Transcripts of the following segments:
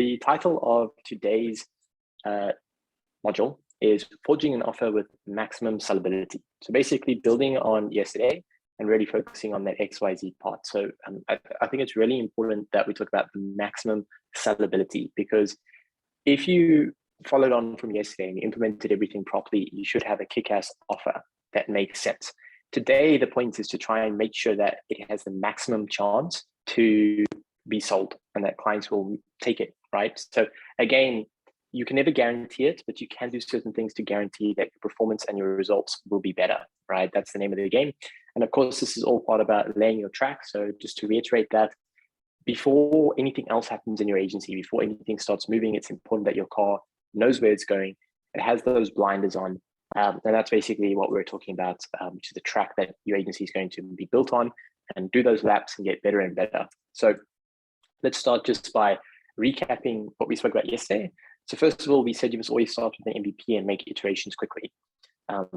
the title of today's module is Forging an Offer with Maximum Sellability. So basically building on yesterday and really focusing on that XYZ part. So I think it's really important that we talk about the maximum sellability, because if you followed on from yesterday and you implemented everything properly, you should have a kick-ass offer that makes sense. Today, the point is to try and make sure that it has the maximum chance to be sold and that clients will take it, right? So again, you can never guarantee it, but you can do certain things to guarantee that your performance and your results will be better, right? That's the name of the game. And of course, this is all part about laying your track. So just to reiterate that, before anything else happens in your agency, before anything starts moving, it's important that your car knows where it's going. It has those blinders on. And that's basically what we're talking about, which is the track that your agency is going to be built on, and do those laps and get better and better. So let's start just by recapping what we spoke about yesterday. So first of all, we said you must always start with an MVP and make iterations quickly.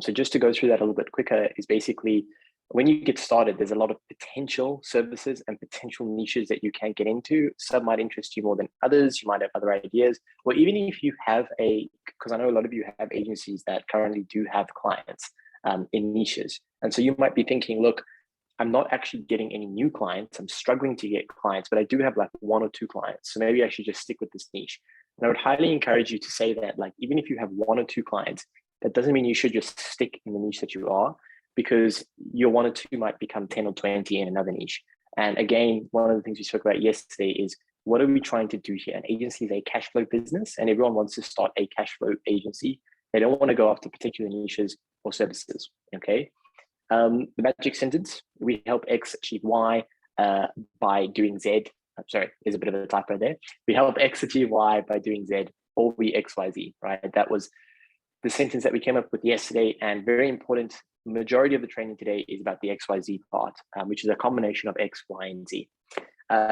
So just to go through that a little bit quicker is basically when you get started, there's a lot of potential services and potential niches that you can get into. Some might interest you more than others. You might have other ideas, or even if you have because I know a lot of you have agencies that currently do have clients in niches. And so you might be thinking, look, I'm not actually getting any new clients. I'm struggling to get clients, but I do have like 1 or 2 clients. So maybe I should just stick with this niche. And I would highly encourage you to say that, like, even if you have 1 or 2 clients, that doesn't mean you should just stick in the niche that you are, because your 1 or 2 might become 10 or 20 in another niche. And again, one of the things we spoke about yesterday is, what are we trying to do here? An agency is a cash flow business, and everyone wants to start a cash flow agency. They don't want to go after particular niches or services, okay? The magic sentence, we help X achieve Y by doing Z. I'm sorry, there's a bit of a typo there. We help X achieve Y by doing Z, or we X, Y, Z, right? That was the sentence that we came up with yesterday, and very important. Majority of the training today is about the XYZ part, which is a combination of X, Y, and Z.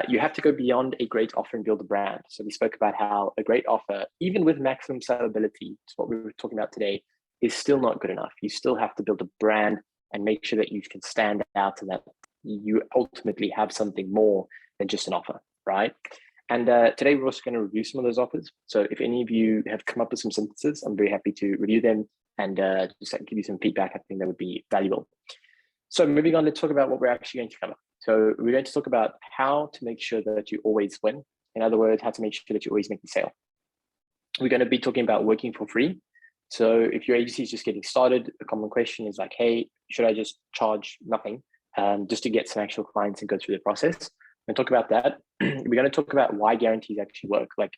You have to go beyond a great offer and build a brand. So we spoke about how a great offer, even with maximum sellability, it's what we were talking about today, is still not good enough. You still have to build a brand and make sure that you can stand out and that you ultimately have something more than just an offer, right? And today we're also going to review some of those offers. So if any of you have come up with some sentences, I'm very happy to review them and just give you some feedback. I think that would be valuable. So moving on, let's talk about what we're actually going to cover. So we're going to talk about how to make sure that you always win. In other words, how to make sure that you always make the sale. We're going to be talking about working for free. So if your agency is just getting started, a common question is like, hey, should I just charge nothing just to get some actual clients and go through the process? We're going to talk about that. We're going to talk about why guarantees actually work. Like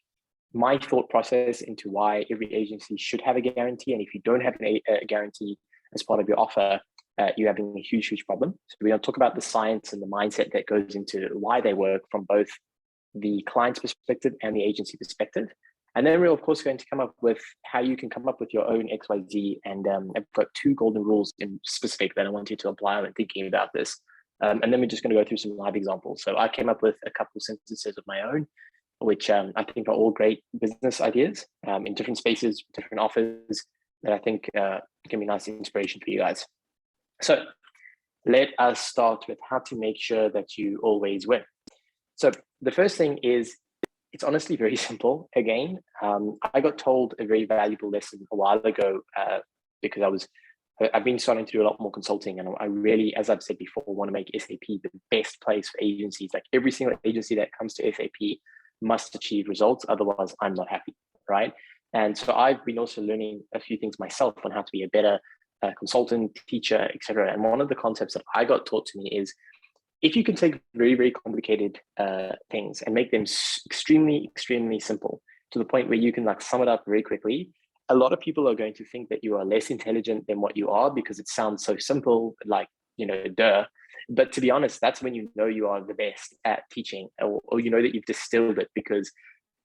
my thought process into why every agency should have a guarantee. And if you don't have a guarantee as part of your offer, you're having a huge, huge problem. So we're going to talk about the science and the mindset that goes into why they work from both the client's perspective and the agency perspective. And then we're of course going to come up with how you can come up with your own XYZ. And I've got 2 golden rules in specific that I want you to apply when thinking about this. And then we're just going to go through some live examples. So I came up with a couple of sentences of my own, which I think are all great business ideas in different spaces, different offers that I think can be nice inspiration for you guys. So let us start with how to make sure that you always win. So the first thing is, it's honestly very simple. Again, I got told a very valuable lesson a while ago because I've been starting to do a lot more consulting, and I really, as I've said before, want to make SAP the best place for agencies. Like every single agency that comes to SAP must achieve results, otherwise I'm not happy, right? And so I've been also learning a few things myself on how to be a better consultant, teacher, etc. And one of the concepts that I got taught to me is, if you can take very, very complicated things and make them extremely, extremely simple to the point where you can like sum it up very quickly, a lot of people are going to think that you are less intelligent than what you are because it sounds so simple, like, duh. But to be honest, that's when you know you are the best at teaching, or you know that you've distilled it, because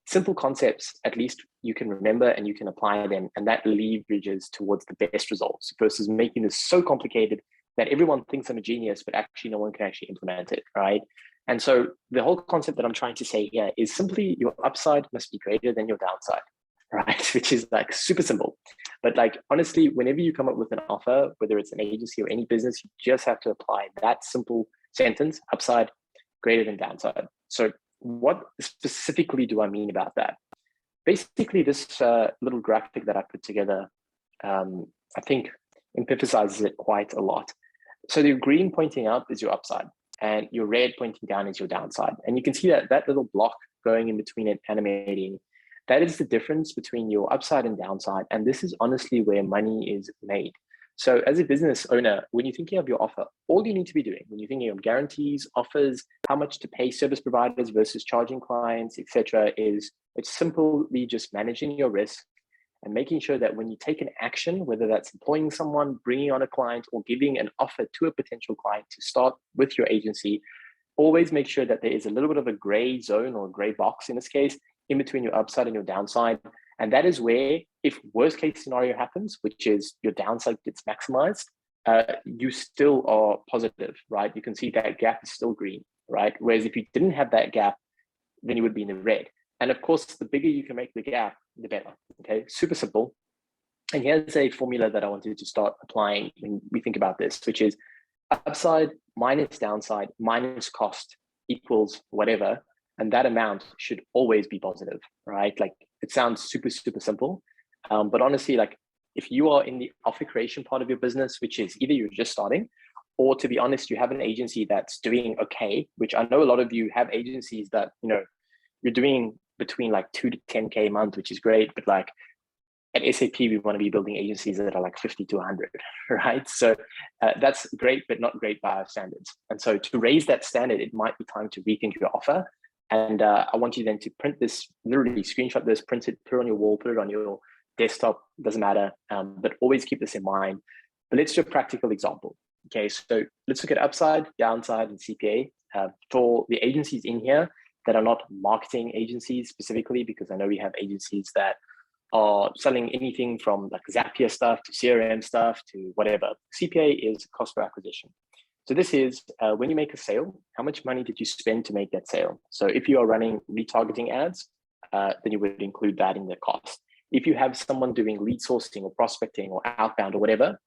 simple concepts, at least you can remember and you can apply them, and that leverages towards the best results versus making this so complicated that everyone thinks I'm a genius, but actually no one can actually implement it, right? And so the whole concept that I'm trying to say here is simply your upside must be greater than your downside, right? Which is like super simple. But like, honestly, whenever you come up with an offer, whether it's an agency or any business, you just have to apply that simple sentence, upside greater than downside. So what specifically do I mean about that? Basically, this little graphic that I put together, I think emphasizes it quite a lot. So the green pointing up is your upside, and your red pointing down is your downside. And you can see that that little block going in between it, animating, that is the difference between your upside and downside. And this is honestly where money is made. So as a business owner, when you're thinking of your offer, all you need to be doing when you're thinking of guarantees, offers, how much to pay service providers versus charging clients, etc., is it's simply just managing your risk and making sure that when you take an action, whether that's employing someone, bringing on a client, or giving an offer to a potential client to start with your agency, always make sure that there is a little bit of a gray zone or a gray box in this case, in between your upside and your downside. And that is where, if worst case scenario happens, which is your downside gets maximized, you still are positive, right? You can see that gap is still green, right? Whereas if you didn't have that gap, then you would be in the red. And of course, the bigger you can make the gap, the better, okay? Super simple. And here's a formula that I wanted to start applying when we think about this, which is upside minus downside minus cost equals whatever. And that amount should always be positive, right? Like it sounds super, super simple. But honestly, like if you are in the offer creation part of your business, which is either you're just starting, or to be honest, you have an agency that's doing okay, which I know a lot of you have agencies that, you know, you're doing between like 2 to 10K a month, which is great. But like at SAP, we want to be building agencies that are like 50 to 100, right? So that's great, but not great by our standards. And so to raise that standard, it might be time to rethink your offer. And I want you then to print this, literally screenshot this, print it, put it on your wall, put it on your desktop, doesn't matter, but always keep this in mind. But let's do a practical example. Okay, so let's look at upside, downside, and CPA for the agencies in here that are not marketing agencies specifically, because I know we have agencies that are selling anything from like Zapier stuff to CRM stuff to whatever. CPA is cost per acquisition. So this is when you make a sale, how much money did you spend to make that sale? So if you are running retargeting ads, then you would include that in the cost. If you have someone doing lead sourcing or prospecting or outbound or whatever,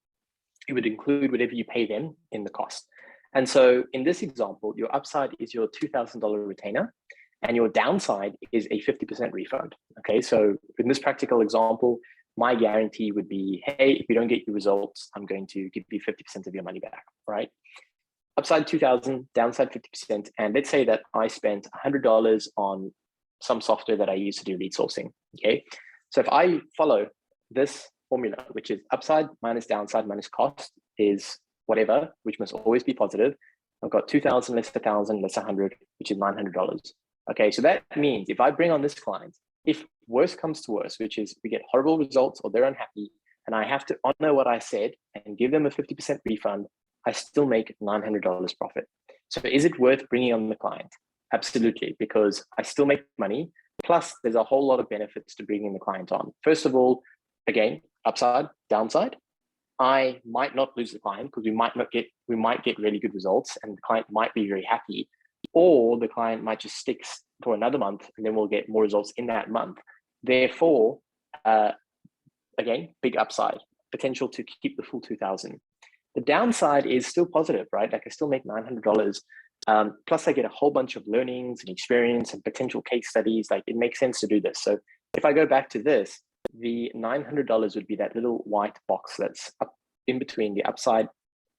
you would include whatever you pay them in the cost. And so in this example, your upside is your $2,000 retainer and your downside is a 50% refund. Okay, so in this practical example, my guarantee would be, hey, if you don't get your results, I'm going to give you 50% of your money back, right? Upside 2,000, downside 50%. And let's say that I spent $100 on some software that I use to do lead sourcing, okay? So if I follow this formula, which is upside minus downside minus cost is whatever, which must always be positive. I've got 2,000 less 1,000 less 100, which is $900. Okay, so that means if I bring on this client, if worse comes to worse, which is we get horrible results or they're unhappy, and I have to honor what I said and give them a 50% refund, I still make $900 profit. So is it worth bringing on the client? Absolutely, because I still make money. Plus, there's a whole lot of benefits to bringing the client on. First of all, again, upside, downside. I might not lose the client because we might get really good results and the client might be very happy, or the client might just stick for another month and then we'll get more results in that month. Therefore, again, big upside, potential to keep the full 2,000. The downside is still positive, right? Like I still make $900. Plus I get a whole bunch of learnings and experience and potential case studies. Like it makes sense to do this. So if I go back to this, the $900 would be that little white box that's up in between the upside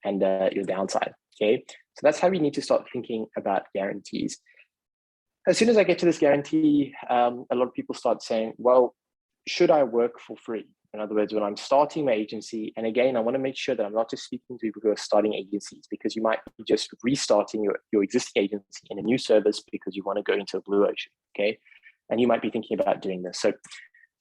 and your downside, okay? So that's how we need to start thinking about guarantees. As soon as I get to this guarantee, a lot of people start saying, well, should I work for free? In other words, when I'm starting my agency, and again, I want to make sure that I'm not just speaking to people who are starting agencies, because you might be just restarting your existing agency in a new service because you want to go into a blue ocean, okay? And you might be thinking about doing this. So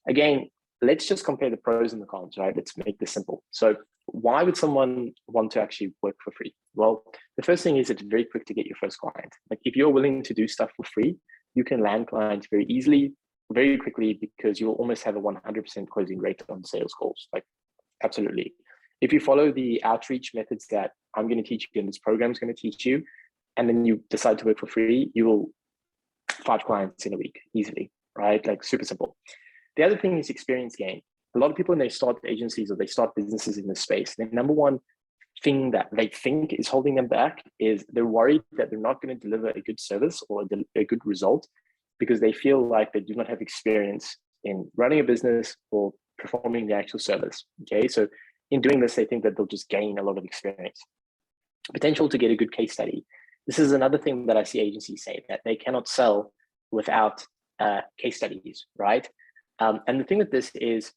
again, let's just compare the pros and the cons, right? Let's make this simple. So why would someone want to actually work for free? Well, the first thing is it's very quick to get your first client. Like if you're willing to do stuff for free, you can land clients very easily, very quickly, because you'll almost have a 100% closing rate on sales calls. Like absolutely. If you follow the outreach methods that I'm going to teach you and this program is going to teach you, and then you decide to work for free, you will 5 clients in a week easily, right? Like super simple. The other thing is experience gain. A lot of people, when they start agencies or they start businesses in this space, their number one thing that they think is holding them back is they're worried that they're not going to deliver a good service or a good result because they feel like they do not have experience in running a business or performing the actual service. Okay, so in doing this, they think that they'll just gain a lot of experience. Potential to get a good case study. This is another thing that I see agencies say, that they cannot sell without case studies, right? And the thing with this is,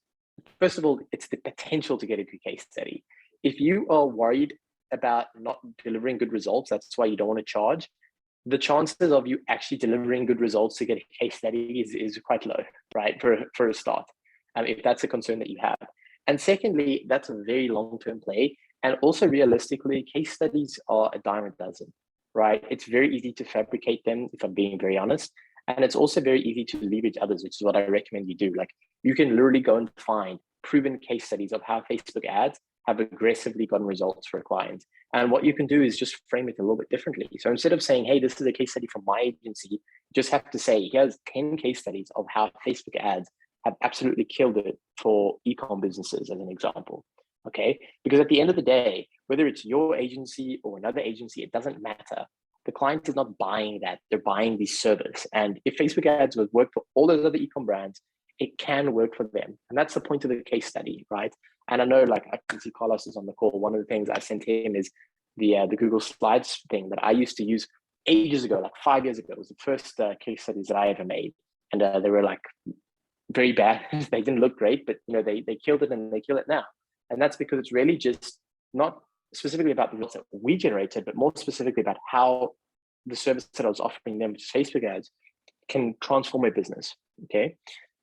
first of all, it's the potential to get a good case study. If you are worried about not delivering good results, that's why you don't want to charge, the chances of you actually delivering good results to get a case study is quite low, right? For a start, if that's a concern that you have. And secondly, that's a very long-term play. And also realistically, case studies are a dime a dozen, right? It's very easy to fabricate them, if I'm being very honest. And it's also very easy to leverage others, which is what I recommend you do. Like, you can literally go and find proven case studies of how Facebook ads have aggressively gotten results for a client. And what you can do is just frame it a little bit differently. So instead of saying, hey, this is a case study from my agency, you just have to say, here's 10 case studies of how Facebook ads have absolutely killed it for e-com businesses, as an example. Okay, because at the end of the day, whether it's your agency or another agency, it doesn't matter. The client is not buying that, they're buying the service. And if Facebook ads would work for all those other e-com brands, it can work for them. And that's the point of the case study, right? And I know, like, I can see Carlos is on the call. One of the things I sent him is the Google Slides thing that I used to use ages ago, like 5 years ago. It was the first case studies that I ever made. And they were like very bad. They didn't look great, but they killed it, and they kill it now. And that's because it's really just not specifically about the results that we generated, but more specifically about how the service that I was offering them, which is Facebook ads, can transform a business. Okay.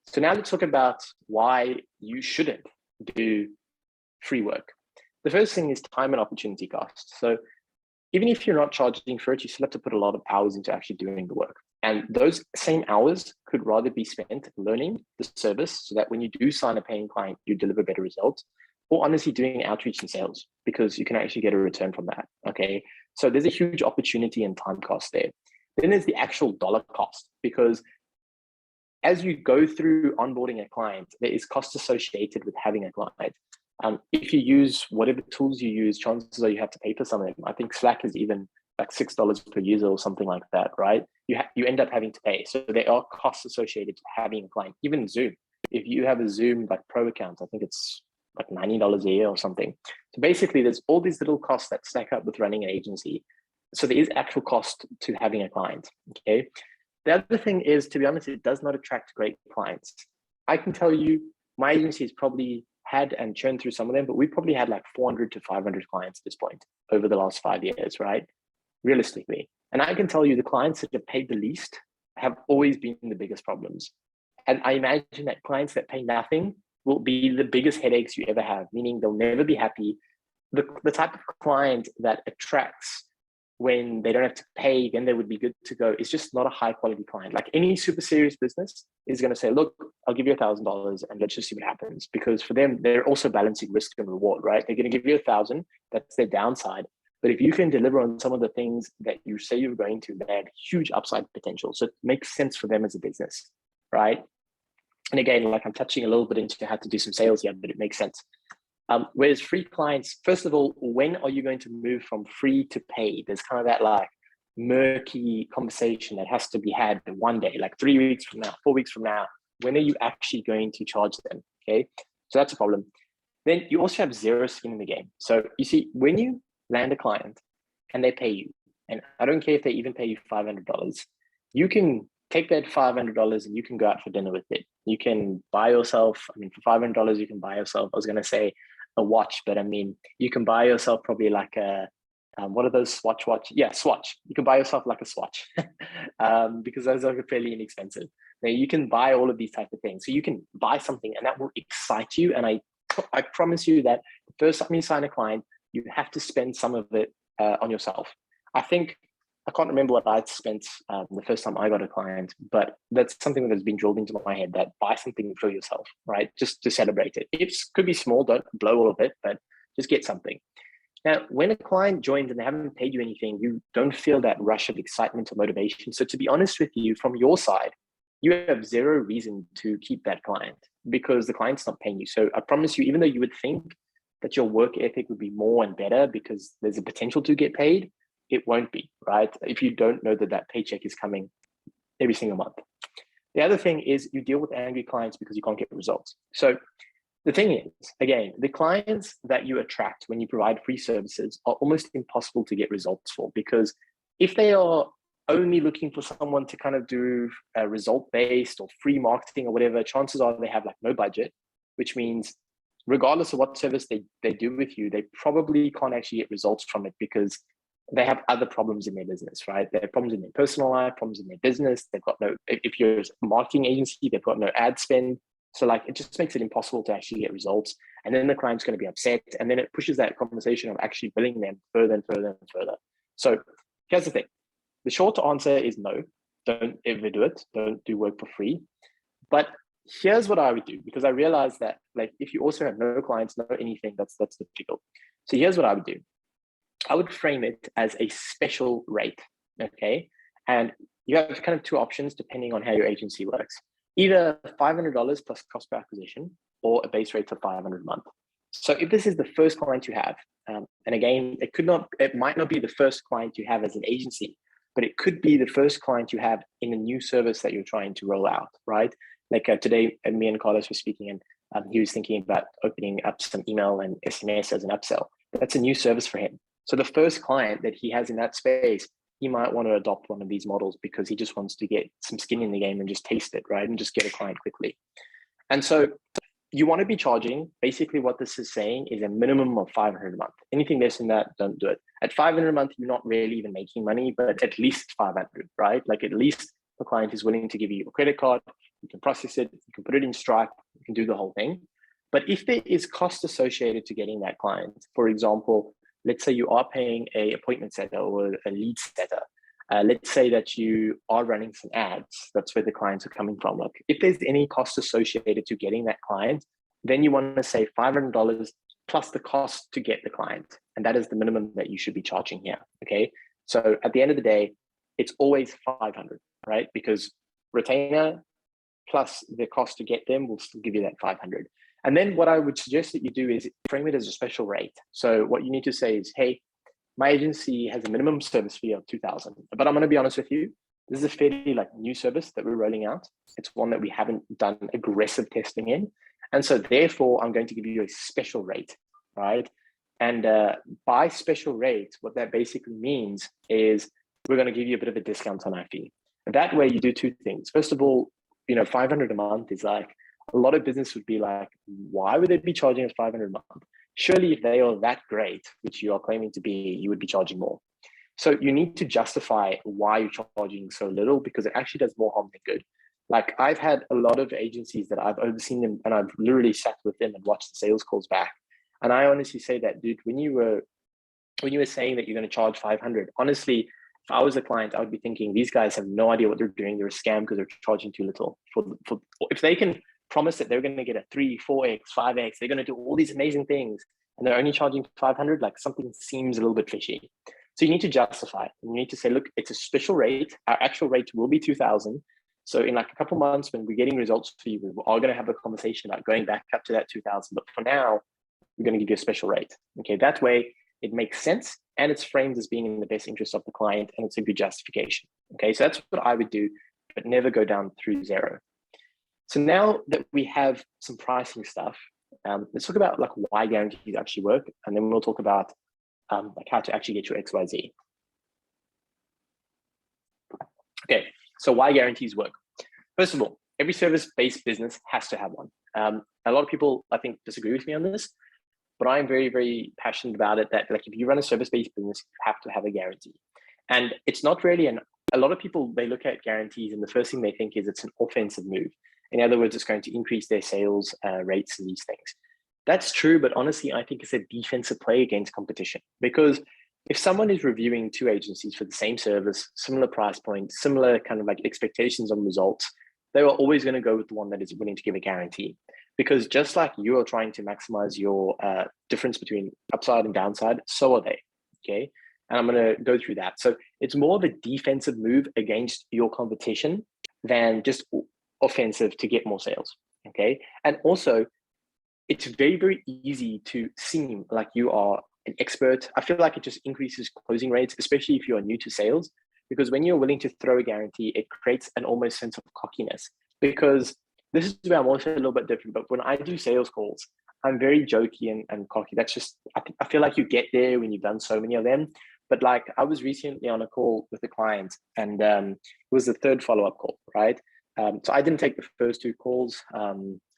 So now let's talk about why you shouldn't do free work. The first thing is time and opportunity cost. So even if you're not charging for it, you still have to put a lot of hours into actually doing the work. And those same hours could rather be spent learning the service so that when you do sign a paying client, you deliver better results, or honestly doing outreach and sales, because you can actually get a return from that. Okay. So there's a huge opportunity and time cost there. Then there's the actual dollar cost, because as you go through onboarding a client, there is cost associated with having a client. If you use whatever tools you use, chances are you have to pay for some of them. I think Slack is even like $6 per user or something like that, right? You end up having to pay. So there are costs associated to having a client. Even Zoom, if you have a Zoom like Pro account, I think it's like $90 a year or something. So basically, there's all these little costs that stack up with running an agency. So there is actual cost to having a client. Okay. The other thing is, to be honest, it does not attract great clients. I can tell you, my agency has probably had and churned through some of them, but we probably had like 400 to 500 clients at this point over the last 5 years, right? Realistically. And I can tell you, the clients that have paid the least have always been the biggest problems. And I imagine that clients that pay nothing will be the biggest headaches you ever have, meaning they'll never be happy. The type of client that attracts when they don't have to pay, then they would be good to go, is just not a high quality client. Like any super serious business is going to say, look, I'll give you $1,000 and let's just see what happens. Because for them, they're also balancing risk and reward, right? They're going to give you 1,000. That's their downside. But if you can deliver on some of the things that you say you're going to, they have huge upside potential. So it makes sense for them as a business, right? And again, like I'm touching a little bit into how to do some sales here, but it makes sense. Whereas free clients, first of all, when are you going to move from free to paid? There's kind of that like murky conversation that has to be had one day, like 3 weeks from now, 4 weeks from now. When are you actually going to charge them? Okay, so that's a problem. Then you also have zero skin in the game. So you see, when you land a client and they pay you, and I don't care if they even pay you $500, you can take that $500 and you can go out for dinner with it. You can buy yourself, I mean, for $500, you can buy yourself, I was going to say a watch, but I mean, you can buy yourself probably like a, what are those Swatch? Yeah, Swatch. You can buy yourself like a Swatch because those are fairly inexpensive. Now you can buy all of these type of things. So you can buy something and that will excite you. And I promise you that the first time you sign a client, you have to spend some of it on yourself. I can't remember what I'd spent the first time I got a client, but that's something that has been drilled into my head, that buy something for yourself, right? Just to celebrate it. It could be small, don't blow all of it, but just get something. Now, when a client joins and they haven't paid you anything, you don't feel that rush of excitement or motivation. So to be honest with you, from your side, you have zero reason to keep that client because the client's not paying you. So I promise you, even though you would think that your work ethic would be more and better because there's a potential to get paid, it won't be, right? If you don't know that that paycheck is coming every single month. The other thing is you deal with angry clients because you can't get results. So the thing is, again, the clients that you attract when you provide free services are almost impossible to get results for, because if they are only looking for someone to kind of do a result-based or free marketing or whatever, chances are they have like no budget, which means regardless of what service they do with you, they probably can't actually get results from it because they have other problems in their business, right? They have problems in their personal life, problems in their business. They've got no, if you're a marketing agency, they've got no ad spend. So like, it just makes it impossible to actually get results. And then the client's going to be upset. And then it pushes that conversation of actually billing them further and further and further. So here's the thing. The short answer is no, don't ever do it. Don't do work for free. But here's what I would do, because I realized that like, if you also have no clients, no anything, that's difficult. So here's what I would do. I would frame it as a special rate, okay? And you have kind of two options depending on how your agency works. Either $500 plus cost per acquisition or a base rate of $500 a month. So if this is the first client you have, and again, it might not be the first client you have as an agency, but it could be the first client you have in a new service that you're trying to roll out, right? Like today, me and Carlos were speaking, and he was thinking about opening up some email and SMS as an upsell. That's a new service for him. So the first client that he has in that space, he might want to adopt one of these models because he just wants to get some skin in the game and just taste it, right? And just get a client quickly. And so you want to be charging, basically what this is saying is a minimum of $500 a month. Anything less than that, don't do it. At $500 a month, you're not really even making money, but at least $500, right? Like at least the client is willing to give you a credit card, you can process it, you can put it in Stripe, you can do the whole thing. But if there is cost associated to getting that client, for example, let's say you are paying a appointment setter or a lead setter. Let's say that you are running some ads. That's where the clients are coming from. Like if there's any cost associated to getting that client, then you want to say $500 plus the cost to get the client. And that is the minimum that you should be charging here, okay? So at the end of the day, it's always 500, right? Because retainer plus the cost to get them will still give you that 500. And then what I would suggest that you do is frame it as a special rate. So what you need to say is, hey, my agency has a minimum service fee of $2,000, but I'm going to be honest with you, this is a fairly like new service that we're rolling out. It's one that we haven't done aggressive testing in. And so therefore I'm going to give you a special rate, right? And by special rate, what that basically means is we're going to give you a bit of a discount on our fee. And that way you do two things. First of all, you know, $500 a month is like, a lot of business would be like, why would they be charging us $500 a month? Surely if they are that great, which you are claiming to be, you would be charging more. So you need to justify why you're charging so little, because it actually does more harm than good. Like I've had a lot of agencies that I've overseen them and I've literally sat with them and watched the sales calls back. And I honestly say that, dude, when you were saying that you're going to charge 500, honestly, if I was a client, I would be thinking these guys have no idea what they're doing. They're a scam because they're charging too little. For if they can promise that they're going to get a 3, 4x, 5x, they're going to do all these amazing things, and they're only charging 500, like something seems a little bit fishy. So you need to justify it. You need to say, look, it's a special rate. Our actual rate will be 2,000. So in like a couple of months, when we're getting results for you, we are going to have a conversation about going back up to that 2,000. But for now, we're going to give you a special rate. Okay, that way it makes sense and it's framed as being in the best interest of the client and it's a good justification. Okay, so that's what I would do, but never go down through zero. So now that we have some pricing stuff, let's talk about like why guarantees actually work, and then we'll talk about like how to actually get your XYZ. Okay, so why guarantees work? First of all, every service-based business has to have one. A lot of people, I think, disagree with me on this, but I'm very, very passionate about it, that like if you run a service-based business, you have to have a guarantee. And it's not really a lot of people, they look at guarantees and the first thing they think is it's an offensive move. In other words, it's going to increase their sales rates and these things. That's true, but honestly, I think it's a defensive play against competition, because if someone is reviewing two agencies for the same service, similar price point, similar kind of like expectations on results, they are always going to go with the one that is willing to give a guarantee. Because just like you are trying to maximize your difference between upside and downside, so are they, okay? And I'm going to go through that. So it's more of a defensive move against your competition than just offensive to get more sales, okay? And also, it's very, very easy to seem like you are an expert. I feel like it just increases closing rates, especially if you are new to sales, because when you're willing to throw a guarantee, it creates an almost sense of cockiness. Because this is where I'm also a little bit different, but when I do sales calls, I'm very jokey and cocky. That's just, I feel like you get there when you've done so many of them. But like I was recently on a call with a client, and it was the third follow-up call, right? So I didn't take the first two calls.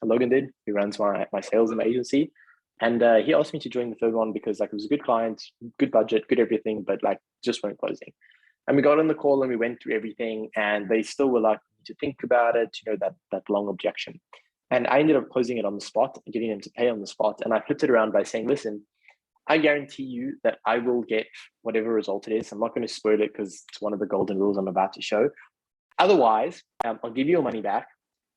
Logan did, who runs my sales in my agency. And he asked me to join the third one because like it was a good client, good budget, good everything, but like just weren't closing. And we got on the call and we went through everything, and they still were like to think about it, that long objection. And I ended up closing it on the spot and getting them to pay on the spot. And I flipped it around by saying, listen, I guarantee you that I will get whatever result it is. I'm not going to spoil it because it's one of the golden rules I'm about to show. Otherwise, I'll give you your money back.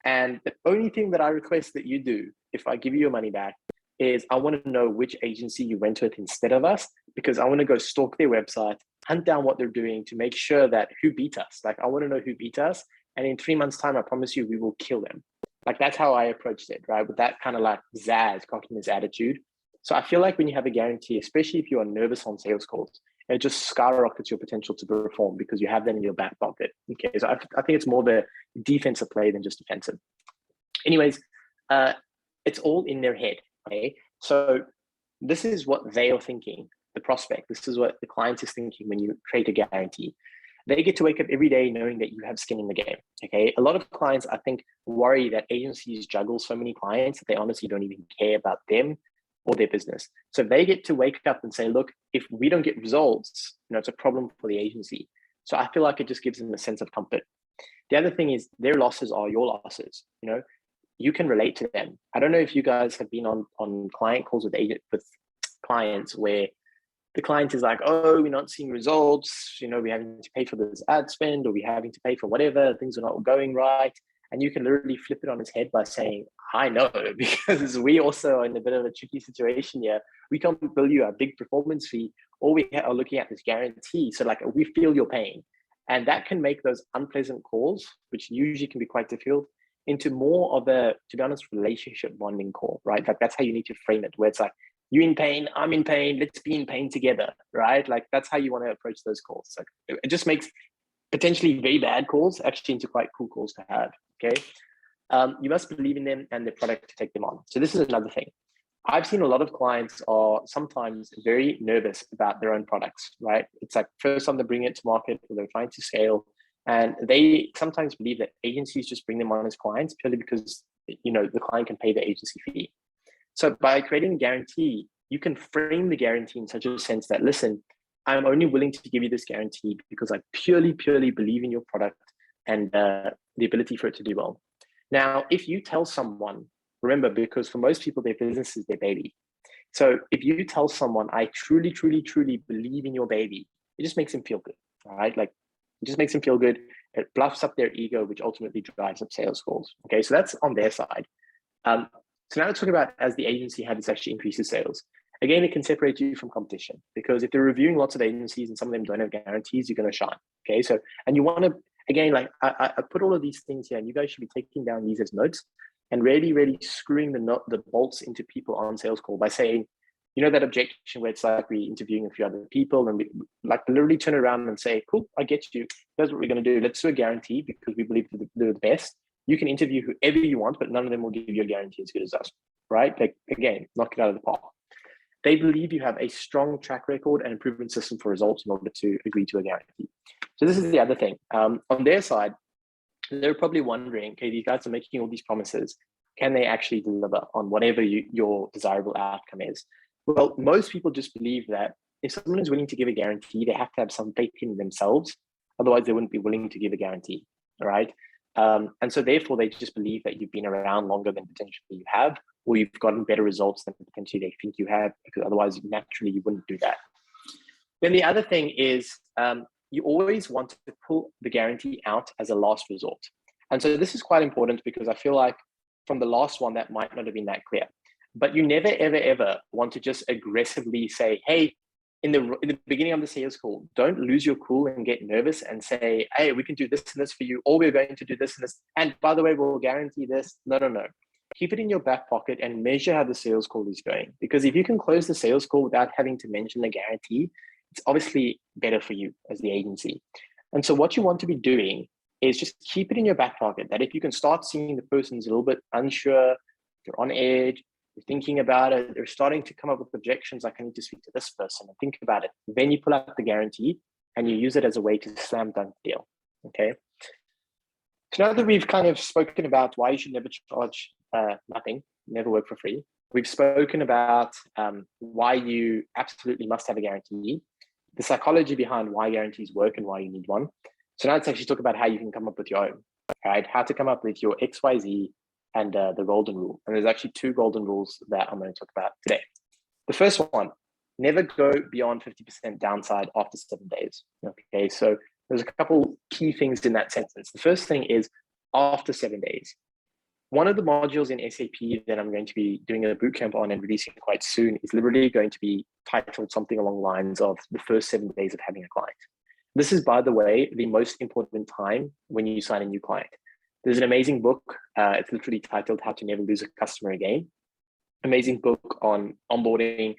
And the only thing that I request that you do, if I give you your money back, is I want to know which agency you went with instead of us, because I want to go stalk their website, hunt down what they're doing to make sure that who beat us. Like I want to know who beat us. And in 3 months' time, I promise you, we will kill them. Like that's how I approached it, right? With that kind of like zazz, cockiness attitude. So I feel like when you have a guarantee, especially if you are nervous on sales calls, it just skyrockets your potential to perform because you have that in your back pocket. Okay, so I think it's more the defensive play than just defensive. Anyways, it's all in their head. Okay, so this is what they are thinking, the prospect. This is what the client is thinking when you create a guarantee. They get to wake up every day knowing that you have skin in the game. Okay, a lot of clients, I think, worry that agencies juggle so many clients that they honestly don't even care about them or their business. So they get to wake up and say, look, if we don't get results, it's a problem for the agency. So I feel like it just gives them a sense of comfort. The other thing is their losses are your losses. You can relate to them. I don't know if you guys have been on client calls with clients where the client is like, oh, we're not seeing results, we're having to pay for this ad spend, or we're having to pay for whatever, things are not going right. And you can literally flip it on its head by saying, I know, because we also are in a bit of a tricky situation here. We can't bill you a big performance fee. All we are looking at is guarantee. So like we feel your pain. And that can make those unpleasant calls, which usually can be quite difficult, into more of a, to be honest, relationship bonding call, right? Like that's how you need to frame it, where it's like, you in pain, I'm in pain, let's be in pain together, right? Like that's how you want to approach those calls. So it just makes potentially very bad calls actually into quite cool calls to have, okay? You must believe in them and their product to take them on. So this is another thing. I've seen a lot of clients are sometimes very nervous about their own products, right? It's like first time they bring it to market or they're trying to scale, and they sometimes believe that agencies just bring them on as clients purely because, the client can pay the agency fee. So by creating a guarantee, you can frame the guarantee in such a sense that, listen, I'm only willing to give you this guarantee because I purely believe in your product and the ability for it to do well. Now, if you tell someone, remember, because for most people, their business is their baby. So if you tell someone, I truly believe in your baby, it just makes them feel good, all right? Like it just makes them feel good. It bluffs up their ego, which ultimately drives up sales calls. Okay, so that's on their side. So now let's talk about as the agency, how this actually increases sales. Again, it can separate you from competition because if they're reviewing lots of agencies and some of them don't have guarantees, you're going to shine. Okay, so, and you want to, again, like I put all of these things here and you guys should be taking down these as notes and really screwing the bolts into people on sales call by saying, that objection where it's like we're interviewing a few other people and we like literally turn around and say, cool, I get you. Here's what we're going to do. Let's do a guarantee because we believe they're the best. You can interview whoever you want, but none of them will give you a guarantee as good as us, right? Like, again, knock it out of the park. They believe you have a strong track record and a proven system for results in order to agree to a guarantee. So this is the other thing. On their side, they're probably wondering, okay, these guys are making all these promises. Can they actually deliver on whatever your desirable outcome is? Well, most people just believe that if someone is willing to give a guarantee, they have to have some faith in themselves. Otherwise, they wouldn't be willing to give a guarantee, all right? And so therefore, they just believe that you've been around longer than potentially you have, or you've gotten better results than potentially they think you have, because otherwise, naturally, you wouldn't do that. Then the other thing is you always want to pull the guarantee out as a last resort. And so this is quite important because I feel like from the last one, that might not have been that clear. But you never, ever want to just aggressively say, hey, in the beginning of the sales call, don't lose your cool and get nervous and say, hey, we can do this and this for you, or we're going to do this and this. And by the way, we'll guarantee this. No. keep it in your back pocket and measure how the sales call is going. Because if you can close the sales call without having to mention the guarantee, it's obviously better for you as the agency. And so what you want to be doing is just keep it in your back pocket, that if you can start seeing the person's a little bit unsure, they're on edge, they're thinking about it, they're starting to come up with objections like, I need to speak to this person and think about it. Then you pull out the guarantee and you use it as a way to slam dunk the deal, okay? So now that we've kind of spoken about why you should never charge nothing, never work for free, we've spoken about why you absolutely must have a guarantee, the psychology behind why guarantees work and why you need one. So now let's actually talk about how you can come up with your own, right? How to come up with your XYZ and the golden rule. And there's actually 2 golden rules that I'm going to talk about today. The first one, never go beyond 50% downside after 7 days. Okay, so there's a couple key things in that sentence. The first thing is after 7 days. One of the modules in SAP that I'm going to be doing a bootcamp on and releasing quite soon is literally going to be titled something along the lines of the first 7 days of having a client. This is, by the way, the most important time when you sign a new client. There's an amazing book. It's literally titled How to Never Lose a Customer Again. Amazing book on onboarding,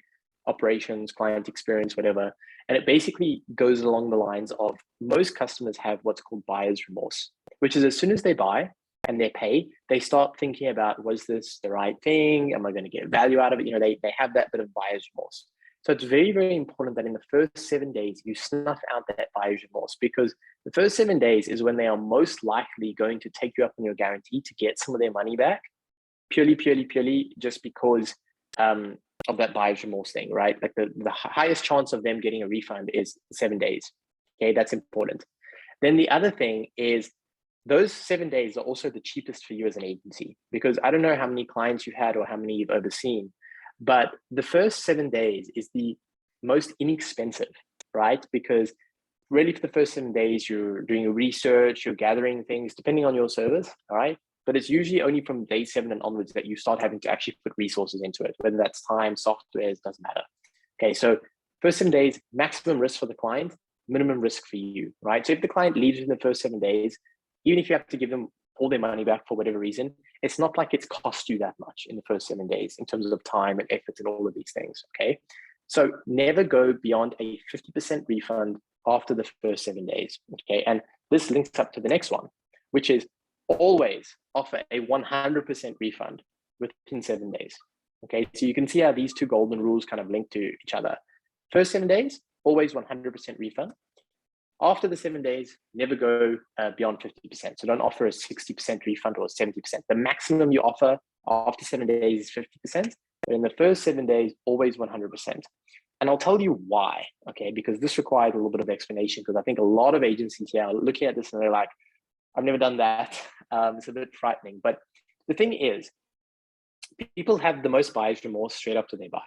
operations, client experience, whatever. And it basically goes along the lines of most customers have what's called buyer's remorse, which is as soon as they buy and they pay, they start thinking about, was this the right thing? Am I going to get value out of it? You know, they have that bit of buyer's remorse. So it's very, very important that in the first 7 days, you snuff out that buyer's remorse, because the first 7 days is when they are most likely going to take you up on your guarantee to get some of their money back, purely just because of that buyer's remorse thing, right? Like the highest chance of them getting a refund is 7 days. Okay, that's important. Then the other thing is those 7 days are also the cheapest for you as an agency, because I don't know how many clients you had or how many you've overseen, but the first 7 days is the most inexpensive, right? Because really for the first 7 days, you're doing your research, you're gathering things, depending on your service, all right? But it's usually only from day 7 and onwards that you start having to actually put resources into it, whether that's time, software, it doesn't matter. Okay, so first 7 days, maximum risk for the client, minimum risk for you, right? So if the client leaves in the first 7 days, even if you have to give them all their money back for whatever reason, it's not like it's cost you that much in the first 7 days in terms of time and effort and all of these things, okay? So never go beyond a 50% refund after the first 7 days, okay? And this links up to the next one, which is always offer a 100% refund within 7 days, okay? So you can see how these 2 golden rules kind of link to each other. First 7 days, always 100% refund. After the 7 days, never go beyond 50%. So don't offer a 60% refund or 70%. The maximum you offer after 7 days is 50%, but in the first 7 days, always 100%. And I'll tell you why, okay? Because this requires a little bit of explanation, because I think a lot of agencies here are looking at this and they're like, I've never done that. It's a bit frightening. But the thing is, people have the most buyer's remorse straight up to they buy.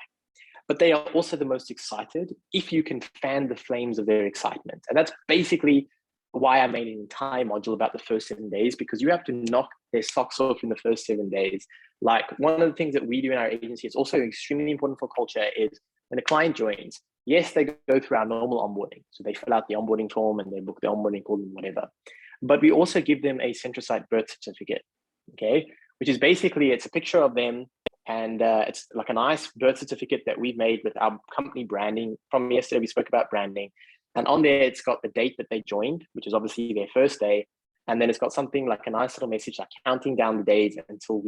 But they are also the most excited if you can fan the flames of their excitement. And that's basically why I made an entire module about the first 7 days, because you have to knock their socks off in the first 7 days. Like one of the things that we do in our agency, it's also extremely important for culture, is when a client joins, yes, they go through our normal onboarding. So they fill out the onboarding form and they book the onboarding call and whatever. But we also give them a centrosite birth certificate, okay? Which is basically, it's a picture of them, and it's like a nice birth certificate that we've made with our company branding. From yesterday, we spoke about branding. And on there, it's got the date that they joined, which is obviously their first day. And then it's got something like a nice little message, like counting down the days until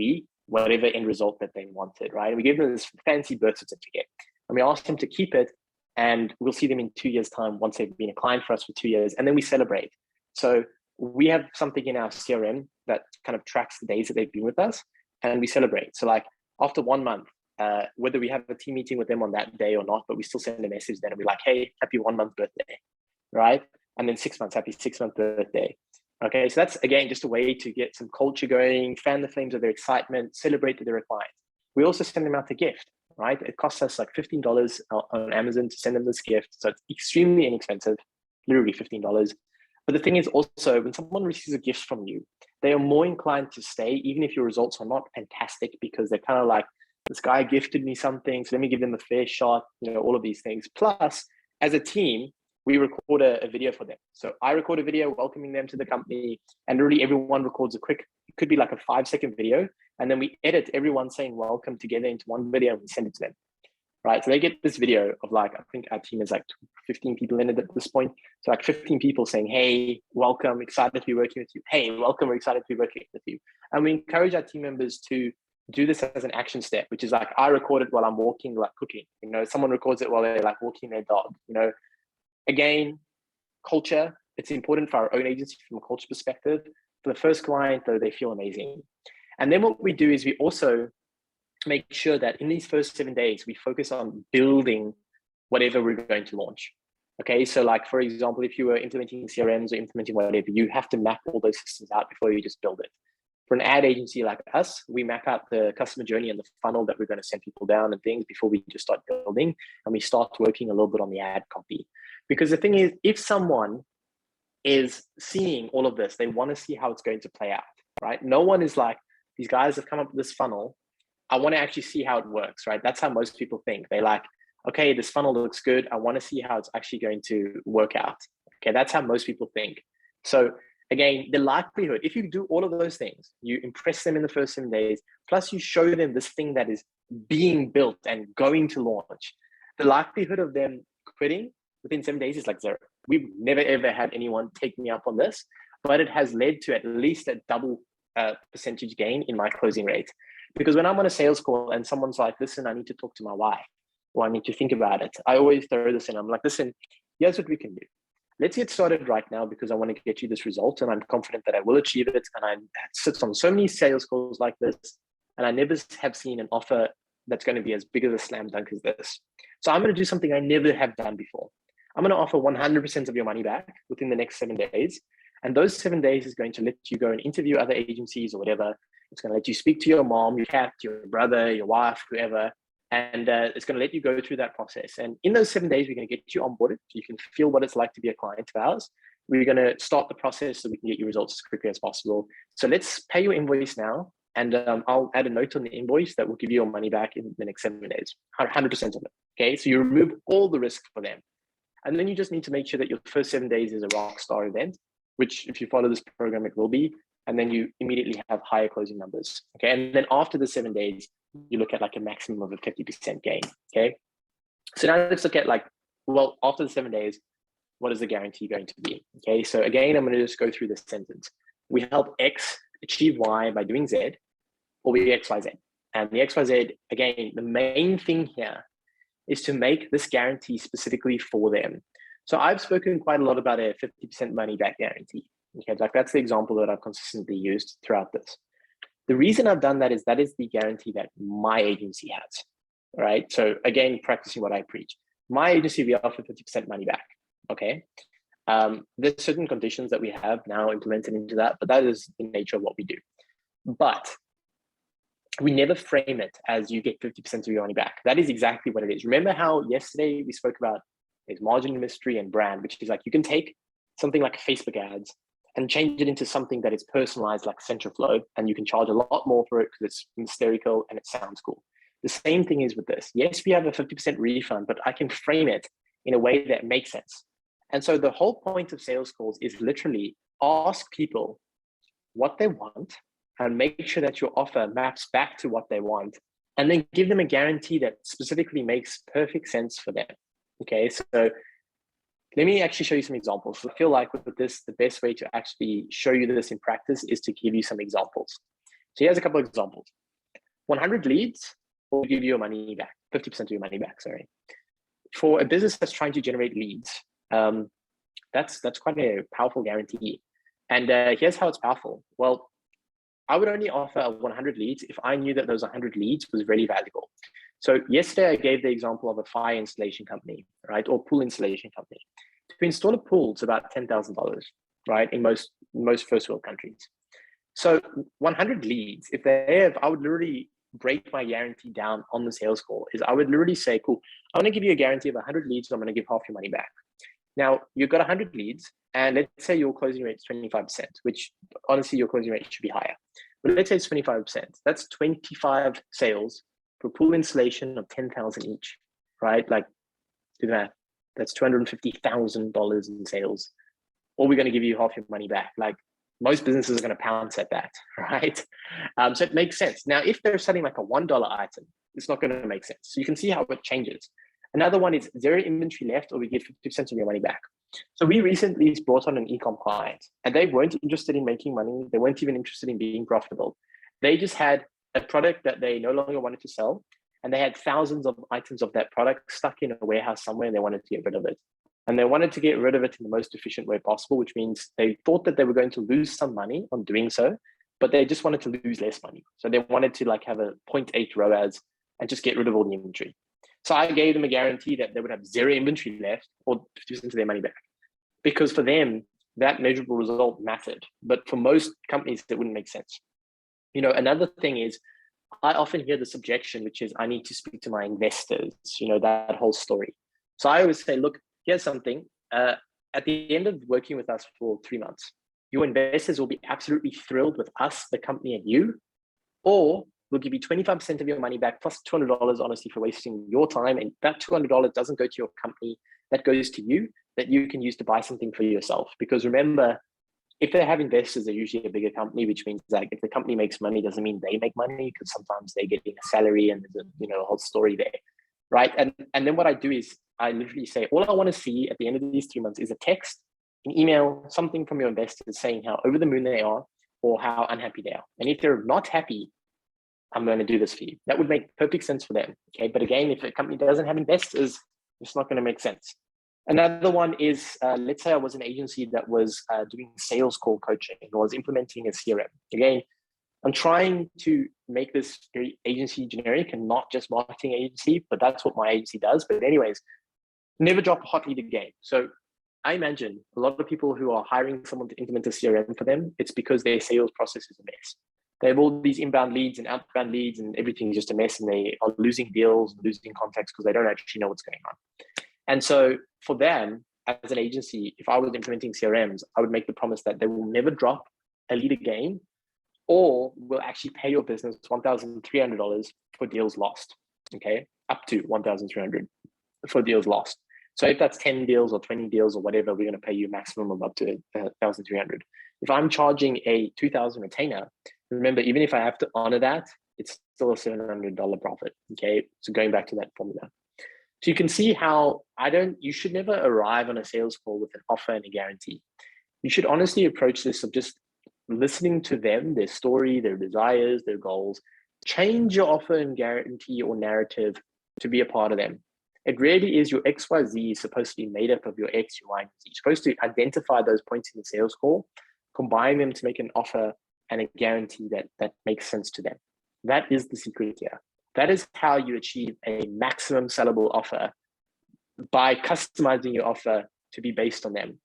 whatever end result that they wanted, right? And we give them this fancy birth certificate. And we ask them to keep it. And we'll see them in 2 years' time once they've been a client for us for 2 years. And then we celebrate. So we have something in our CRM that kind of tracks the days that they've been with us, and we celebrate. So like, after 1 month, whether we have a team meeting with them on that day or not, but we still send a message then and we're like, hey, happy 1 month birthday, right? And then 6 months, happy 6 month birthday. Okay, so that's, again, just a way to get some culture going, fan the flames of their excitement, celebrate that they're a client. We also send them out a gift, right? It costs us like $15 on Amazon to send them this gift. So it's extremely inexpensive, literally $15. But the thing is also, when someone receives a gift from you, they are more inclined to stay, even if your results are not fantastic, because they're kind of like, this guy gifted me something, so let me give them a fair shot, you know, all of these things. Plus, as a team, we record a video for them. So I record a video welcoming them to the company, and really everyone records a quick, it could be like a 5-second video, And then we edit everyone saying welcome together into one video and we send it to them. Right. So they get this video of like, I think our team is like 15 people in it at this point. So like 15 people saying, hey, welcome, excited to be working with you. Hey, welcome, we're excited to be working with you. And we encourage our team members to do this as an action step, which is like, I record it while I'm walking, like cooking, you know, someone records it while they're like walking their dog, you know. Again, culture, it's important for our own agency from a culture perspective. For the first client though, they feel amazing. And then what we do is we also make sure that in these first 7 days, we focus on building whatever we're going to launch. Okay, so like, for example, if you were implementing CRMs or implementing whatever, you have to map all those systems out before you just build it. For an ad agency like us, we map out the customer journey and the funnel that we're going to send people down and things before we just start building. And we start working a little bit on the ad copy. Because the thing is, if someone is seeing all of this, they want to see how it's going to play out, right? No one is like, these guys have come up with this funnel. I want to actually see how it works, right? That's how most people think. They like, okay, this funnel looks good. I want to see how it's actually going to work out. Okay, that's how most people think. So again, the likelihood, if you do all of those things, you impress them in the first 7 days, plus you show them this thing that is being built and going to launch, the likelihood of them quitting within 7 days is like zero. We've never ever had anyone take me up on this, but it has led to at least a double percentage gain in my closing rate. Because when I'm on a sales call and someone's like, listen, I need to talk to my wife, or I need to think about it, I always throw this in. I'm like, listen, here's what we can do. Let's get started right now because I want to get you this result and I'm confident that I will achieve it. And I sit on so many sales calls like this, and I never have seen an offer that's going to be as big of a slam dunk as this. So I'm going to do something I never have done before. I'm going to offer 100% of your money back within the next 7 days. And those 7 days is going to let you go and interview other agencies or whatever. It's going to let you speak to your mom, your cat, your brother, your wife, whoever. And it's going to let you go through that process. And in those 7 days, we're going to get you onboarded so you can feel what it's like to be a client of ours. We're going to start the process so we can get you results as quickly as possible. So let's pay your invoice now. And I'll add a note on the invoice that will give you your money back in the next 7 days, 100% of it. Okay, so you remove all the risk for them. And then you just need to make sure that your first 7 days is a rock star event, which if you follow this program, it will be. And then you immediately have higher closing numbers. Okay. And then after the 7 days, you look at like a maximum of a 50% gain. Okay. So now let's look at like, well, after the 7 days, what is the guarantee going to be? Okay. So again, I'm going to just go through this sentence. We help X achieve Y by doing Z, or we do X, Y, Z. And the X, Y, Z, again, the main thing here is to make this guarantee specifically for them. So I've spoken quite a lot about a 50% money back guarantee. Okay, like that's the example that I've consistently used throughout this. The reason I've done that is the guarantee that my agency has, right? So again, practicing what I preach. My agency, we offer 50% money back, okay? There's certain conditions that we have now implemented into that, but that is the nature of what we do. But we never frame it as you get 50% of your money back. That is exactly what it is. Remember how yesterday we spoke about there's margin, mystery, and brand, which is like you can take something like Facebook ads and change it into something that is personalized like Centraflow, and you can charge a lot more for it because it's hysterical and it sounds cool. The same thing is with this. Yes, we have a 50% refund, but I can frame it in a way that makes sense. And so the whole point of sales calls is literally ask people what they want and make sure that your offer maps back to what they want, and then give them a guarantee that specifically makes perfect sense for them. Okay, so let me actually show you some examples. I feel like with this, the best way to actually show you this in practice is to give you some examples. So here's a couple of examples. 100 leads will give you your money back, 50% of your money back, sorry. For a business that's trying to generate leads, that's quite a powerful guarantee. And here's how it's powerful. Well, I would only offer 100 leads if I knew that those 100 leads was really valuable. So yesterday I gave the example of a fire installation company, right? Or pool installation company. To install a pool, it's about $10,000, right? In most first world countries. So 100 leads, if they have, I would literally break my guarantee down on the sales call. Is I would literally say, cool, I want to give you a guarantee of 100 leads, so I'm going to give half your money back. Now you've got 100 leads, and let's say your closing rate is 25%, which honestly your closing rate should be higher. But let's say it's 25%. That's 25 sales for pool installation of 10,000 each, right? Like, do that. That's $250,000 in sales. Or we're going to give you half your money back. Like, most businesses are going to pounce at that, right? So it makes sense. Now, if they're selling like a $1 item, it's not going to make sense. So you can see how it changes. Another one is zero inventory left, or we get 50% of your money back. So we recently brought on an e-com client, and they weren't interested in making money. They weren't even interested in being profitable. They just had a product that they no longer wanted to sell, and they had thousands of items of that product stuck in a warehouse somewhere, and they wanted to get rid of it. And they wanted to get rid of it in the most efficient way possible, which means they thought that they were going to lose some money on doing so, but they just wanted to lose less money. So they wanted to like have a 0.8 ROAS and just get rid of all the inventory. So I gave them a guarantee that they would have zero inventory left or 50% of their money back. Because for them, that measurable result mattered. But for most companies, it wouldn't make sense. You know, another thing is, I often hear this objection, which is I need to speak to my investors, you know, that whole story. So I always say, look, here's something. At the end of working with us for 3 months, your investors will be absolutely thrilled with us, the company, and you, or we'll give you 25% of your money back plus $200, honestly, for wasting your time. And that $200 doesn't go to your company, that goes to you, that you can use to buy something for yourself. Because remember, if they have investors, they're usually a bigger company, which means like if the company makes money, doesn't mean they make money, because sometimes they're getting a salary and there's a whole story there, right? And then what I do is I literally say, all I want to see at the end of these 3 months is a text, an email, something from your investors saying how over the moon they are or how unhappy they are. And if they're not happy, I'm going to do this for you. That would make perfect sense for them. Okay, but again, if a company doesn't have investors, it's not going to make sense. Another one is, let's say I was an agency that was doing sales call coaching or was implementing a CRM. Again, I'm trying to make this very agency generic and not just marketing agency, but that's what my agency does. But anyways, never drop a hot lead again. So I imagine a lot of people who are hiring someone to implement a CRM for them, it's because their sales process is a mess. They have all these inbound leads and outbound leads and everything's just a mess, and they are losing deals and losing contacts because they don't actually know what's going on. And so for them, as an agency, if I was implementing CRMs, I would make the promise that they will never drop a lead again, or will actually pay your business $1,300 for deals lost, okay? Up to $1,300 for deals lost. So if that's 10 deals or 20 deals or whatever, we're going to pay you a maximum of up to $1,300. If I'm charging a $2,000 retainer, remember, even if I have to honor that, it's still a $700 profit, okay? So going back to that formula. So you can see how you should never arrive on a sales call with an offer and a guarantee. You should honestly approach this of just listening to them, their story, their desires, their goals. Change your offer and guarantee or narrative to be a part of them. It really is your XYZ is supposed to be made up of your X, your Y, and Z. You're supposed to identify those points in the sales call, combine them to make an offer and a guarantee that makes sense to them. That is the secret here. That is how you achieve a maximum sellable offer, by customizing your offer to be based on them.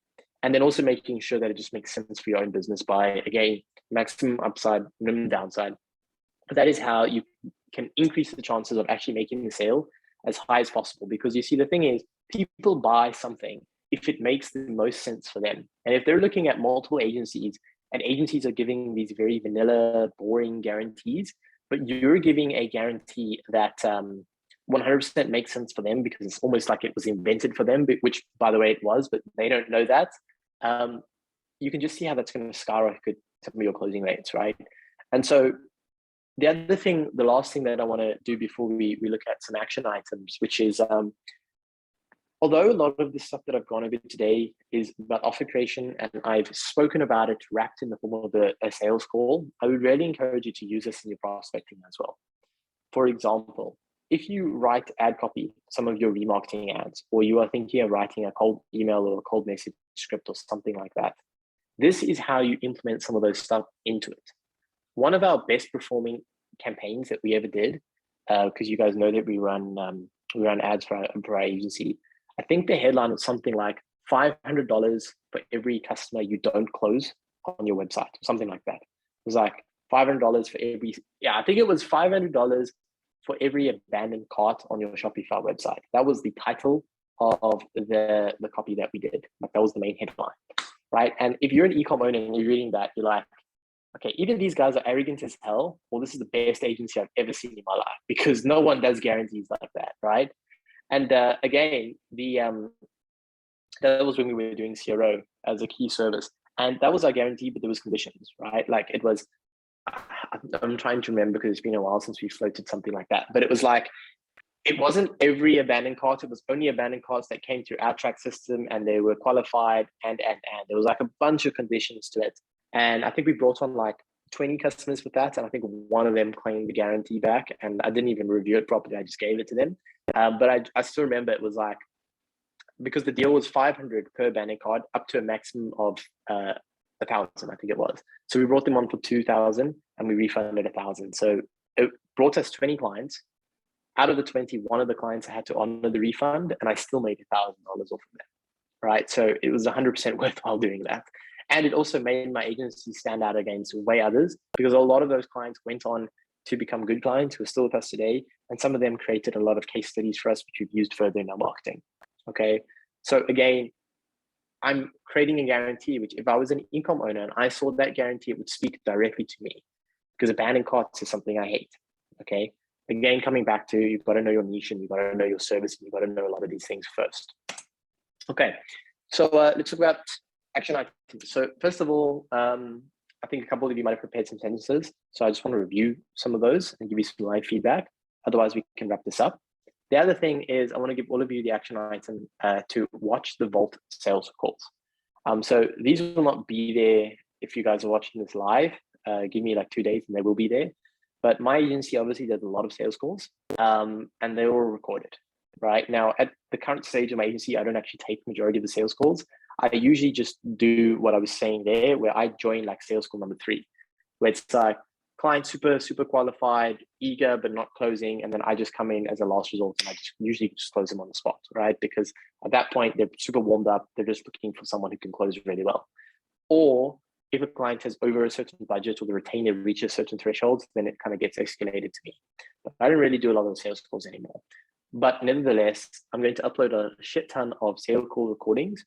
And then also making sure that it just makes sense for your own business by, again, maximum upside, minimum downside. But that is how you can increase the chances of actually making the sale as high as possible. Because you see, the thing is, people buy something if it makes the most sense for them. And if they're looking at multiple agencies and agencies are giving these very vanilla, boring guarantees, but you're giving a guarantee that 100% makes sense for them because it's almost like it was invented for them, which, by the way, it was, but they don't know that. You can just see how that's going to skyrocket some of your closing rates, right? And so the last thing that I want to do before we look at some action items, which is, although a lot of the stuff that I've gone over today is about offer creation and I've spoken about it wrapped in the form of a sales call, I would really encourage you to use this in your prospecting as well. For example, if you write ad copy, some of your remarketing ads, or you are thinking of writing a cold email or a cold message script or something like that, this is how you implement some of those stuff into it. One of our best performing campaigns that we ever did, because you guys know that we run ads for our agency. I think the headline was something like $500 for every customer you don't close on your website, something like that. It was like $500 for every, I think it was $500 for every abandoned cart on your Shopify website. That was the title of the copy that we did. Like, that was the main headline, right? And if you're an e-com owner and you're reading that, you're like, okay, either these guys are arrogant as hell, or this is the best agency I've ever seen in my life, because no one does guarantees like that, right? And again, that was when we were doing CRO as a key service. And that was our guarantee, but there was conditions, right? Like it was, I'm trying to remember because it's been a while since we floated something like that, but it was like, it wasn't every abandoned cart. It was only abandoned carts that came through our track system and they were qualified and there was like a bunch of conditions to it. And I think we brought on like 20 customers with that. And I think one of them claimed the guarantee back and I didn't even review it properly. I just gave it to them. But I still remember it was like, because the deal was 500 per abandoned cart up to a maximum of 1,000, I think it was. So we brought them on for 2,000 and we refunded 1,000. So it brought us 20 clients. Out of the 20, one of the clients had to honor the refund and I still made $1,000 off of that, right? So it was 100% worthwhile doing that. And it also made my agency stand out against way others because a lot of those clients went on to become good clients who are still with us today. And some of them created a lot of case studies for us, which we've used further in our marketing. Okay. So again, I'm creating a guarantee, which if I was an e-com owner and I saw that guarantee, it would speak directly to me because abandoned carts is something I hate. Okay. Again, coming back to, you've got to know your niche and you've got to know your service and you've got to know a lot of these things first. Okay, so let's talk about action items. So first of all, I think a couple of you might have prepared some sentences. So I just want to review some of those and give you some live feedback. Otherwise, we can wrap this up. The other thing is I want to give all of you the action item to watch the Vault sales calls. So these will not be there if you guys are watching this live. Give me like 2 days and they will be there. But my agency obviously does a lot of sales calls and they're all recorded. Right now, at the current stage of my agency, I don't actually take the majority of the sales calls. I usually just do what I was saying there, where I join like sales call number 3, where it's like client super qualified, eager, but not closing. And then I just come in as a last resort and I just usually just close them on the spot, right? Because at that point, they're super warmed up. They're just looking for someone who can close really well. Or if a client has over a certain budget or the retainer reaches certain thresholds, then it kind of gets escalated to me. But I don't really do a lot of sales calls anymore. But nevertheless, I'm going to upload a shit ton of sales call recordings,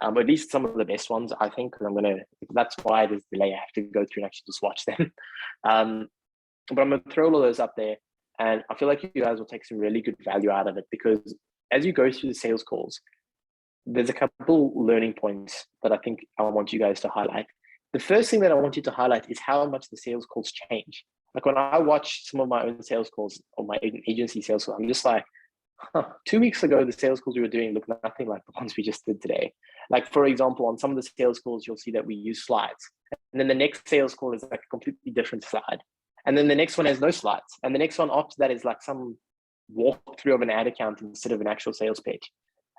at least some of the best ones, I think, because that's why there's delay. I have to go through and actually just watch them. But I'm going to throw all of those up there. And I feel like you guys will take some really good value out of it because as you go through the sales calls, there's a couple learning points that I think I want you guys to highlight. The first thing that I want you to highlight is how much the sales calls change. Like when I watch some of my own sales calls or my agency sales calls, I'm just like, 2 weeks ago, the sales calls we were doing look nothing like the ones we just did today. Like, for example, on some of the sales calls, you'll see that we use slides. And then the next sales call is like a completely different slide. And then the next one has no slides. And the next one after that is like some walkthrough of an ad account instead of an actual sales page.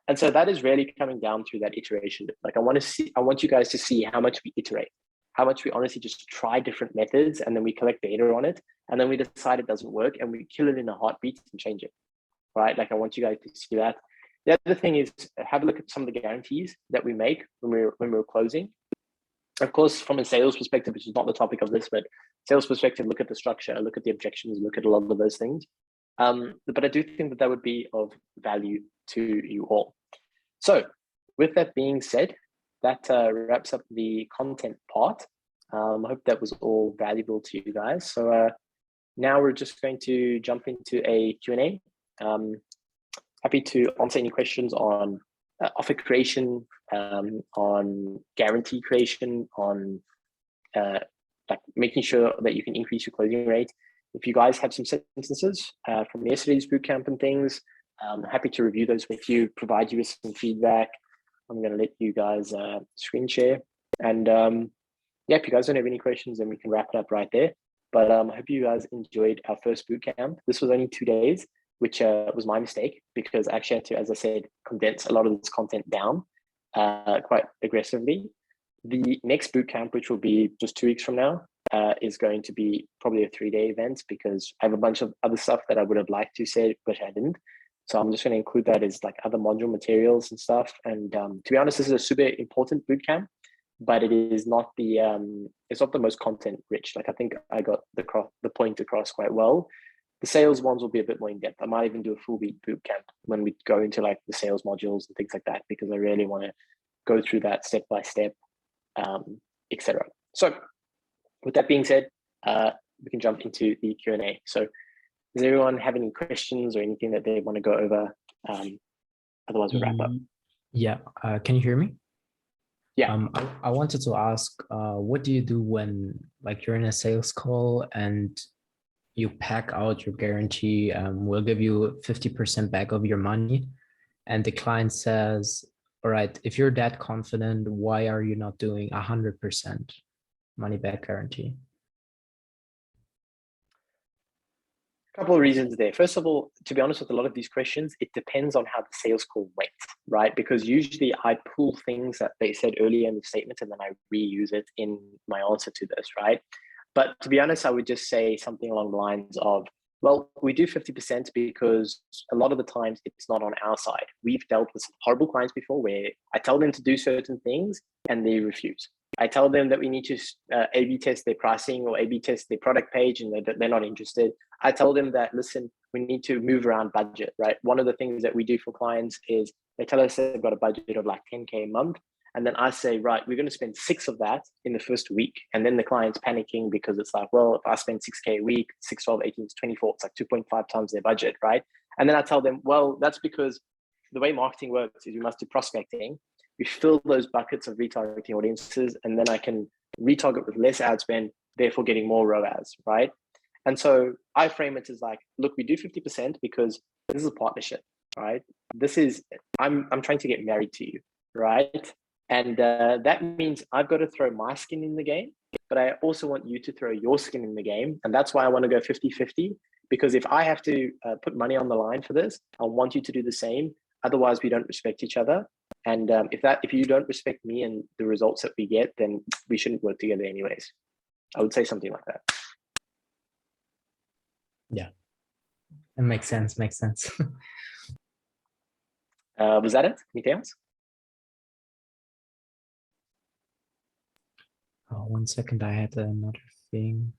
And so that is really coming down through that iteration. Like I want you guys to see how much we iterate, how much we honestly just try different methods and then we collect data on it. And then we decide it doesn't work and we kill it in a heartbeat and change it, right? Like I want you guys to see that. The other thing is have a look at some of the guarantees that we make when we're closing. Of course, from a sales perspective, which is not the topic of this, but sales perspective, look at the structure, look at the objections, look at a lot of those things. But I do think that would be of value to you all. So with that being said, that wraps up the content part. I hope that was all valuable to you guys. So now we're just going to jump into a Q&A. Happy to answer any questions on offer creation, on guarantee creation, on like making sure that you can increase your closing rate. If you guys have some sentences from yesterday's bootcamp and things, I'm happy to review those with you, provide you with some feedback. I'm going to let you guys screen share. And yeah, if you guys don't have any questions, then we can wrap it up right there. But I hope you guys enjoyed our first bootcamp. This was only 2 days, which was my mistake because I actually had to, as I said, condense a lot of this content down quite aggressively. The next bootcamp, which will be just 2 weeks from now, is going to be probably a 3-day event because I have a bunch of other stuff that I would have liked to say, but I didn't. So I'm just going to include that as like other module materials and stuff. And to be honest, this is a super important bootcamp, but it is not the it's not the most content rich. Like I think I got the point across quite well. The sales ones will be a bit more in depth. I might even do a full week bootcamp when we go into like the sales modules and things like that, because I really want to go through that step by step, etc. So with that being said, we can jump into the Q&A. So does everyone have any questions or anything that they want to go over? Otherwise we'll wrap up. Yeah, can you hear me? Yeah. I wanted to ask, what do you do when like you're in a sales call and you pack out your guarantee, we'll give you 50% back of your money, and the client says, all right, if you're that confident, why are you not doing 100% money back guarantee? Couple of reasons there. First of all, to be honest with a lot of these questions, it depends on how the sales call went, right? Because usually I pull things that they said earlier in the statement and then I reuse it in my answer to this, right? But to be honest, I would just say something along the lines of, well, we do 50% because a lot of the times it's not on our side. We've dealt with horrible clients before where I tell them to do certain things and they refuse. I tell them that we need to A/B test their pricing or A/B test their product page and they're not interested. I tell them that, listen, we need to move around budget, right? One of the things that we do for clients is they tell us they've got a budget of like 10K a month. And then I say, right, we're going to spend 6 of that in the first week. And then the client's panicking because it's like, well, if I spend 6K a week, 6, 12, 18, 24, it's like 2.5 times their budget, right? And then I tell them, well, that's because the way marketing works is you must do prospecting. We fill those buckets of retargeting audiences, and then I can retarget with less ad spend, therefore getting more ROAS, right? And so I frame it as like, look, we do 50% because this is a partnership, right? This is, I'm trying to get married to you, right? And that means I've got to throw my skin in the game, but I also want you to throw your skin in the game. And that's why I want to go 50-50, because if I have to put money on the line for this, I want you to do the same. Otherwise, we don't respect each other. And if you don't respect me and the results that we get, then we shouldn't work together anyways. I would say something like that. Yeah, it makes sense. Was that it? Anything else? 1 second, I had another thing.